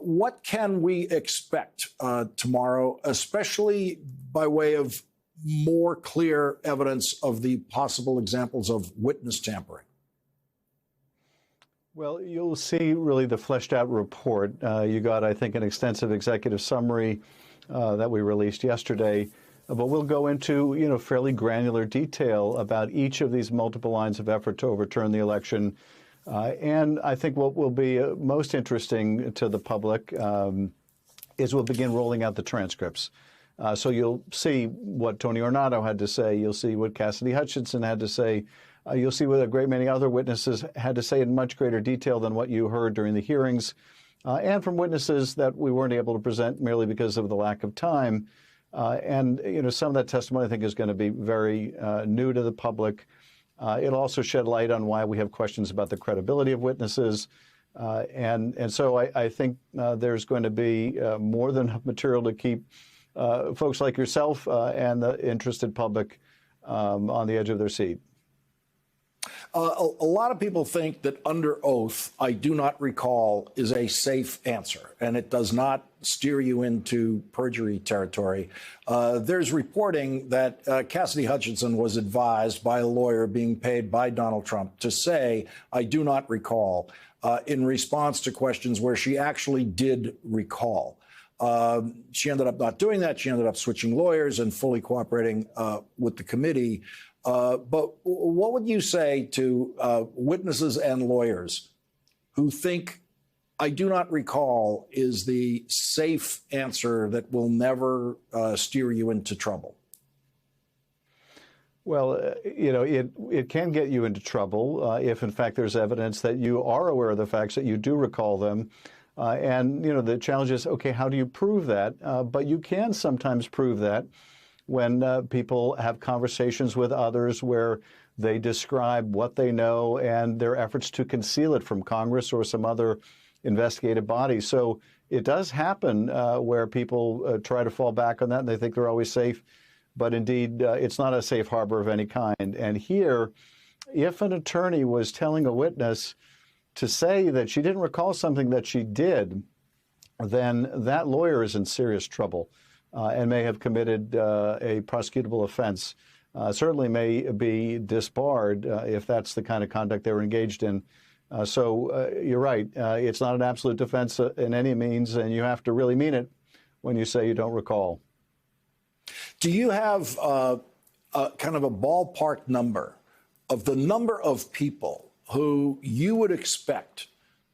What can we expect tomorrow, especially by way of more clear evidence of the possible examples of witness tampering? Well, you'll see really the fleshed out report. You got, I think, an extensive executive summary that we released yesterday. But we'll go into, fairly granular detail about each of these multiple lines of effort to overturn the election. And I think what will be most interesting to the public is we'll begin rolling out the transcripts. So you'll see what Tony Ornato had to say. You'll see what Cassidy Hutchinson had to say. You'll see what a great many other witnesses had to say in much greater detail than what you heard during the hearings, and from witnesses that we weren't able to present merely because of the lack of time. And some of that testimony, I think, is going to be very new to the public. It'll also shed light on why we have questions about the credibility of witnesses. And so I think there's going to be more than enough material to keep folks like yourself and the interested public on the edge of their seat. A lot of people think that under oath, I do not recall, is a safe answer, and it does not steer you into perjury territory. There's reporting that Cassidy Hutchinson was advised by a lawyer being paid by Donald Trump to say, I do not recall, in response to questions where she actually did recall. She ended up not doing that. She ended up switching lawyers and fully cooperating with the committee. But what would you say to witnesses and lawyers who think I do not recall is the safe answer that will never steer you into trouble? Well, it can get you into trouble if, in fact, there's evidence that you are aware of the facts, that you do recall them. And the challenge is, OK, how do you prove that? But you can sometimes prove that when people have conversations with others where they describe what they know and their efforts to conceal it from Congress or some other investigative body. So it does happen where people try to fall back on that and they think they're always safe. But indeed, it's not a safe harbor of any kind. And here, if an attorney was telling a witness to say that she didn't recall something that she did, then that lawyer is in serious trouble. And may have committed a prosecutable offense, certainly may be disbarred if that's the kind of conduct they were engaged in. So you're right. It's not an absolute defense in any means, and you have to really mean it when you say you don't recall. Do you have kind of a ballpark number of the number of people who you would expect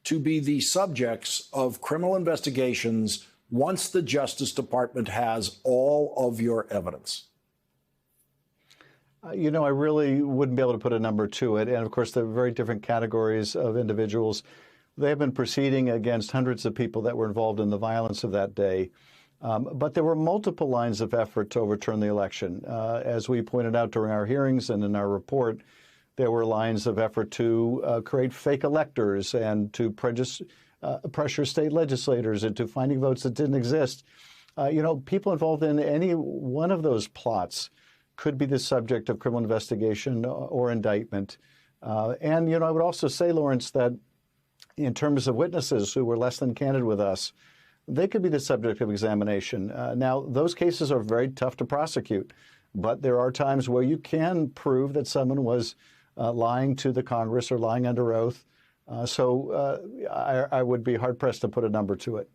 to be the subjects of criminal investigations once the Justice Department has all of your evidence? I really wouldn't be able to put a number to it. And of course, there are very different categories of individuals. They have been proceeding against hundreds of people that were involved in the violence of that day. But there were multiple lines of effort to overturn the election. As we pointed out during our hearings and in our report, there were lines of effort to create fake electors and to pressure state legislators into finding votes that didn't exist. People involved in any one of those plots could be the subject of criminal investigation or indictment. And I would also say, Lawrence, that in terms of witnesses who were less than candid with us, they could be the subject of examination. Now, those cases are very tough to prosecute, but there are times where you can prove that someone was lying to the Congress or lying under oath. So I would be hard-pressed to put a number to it.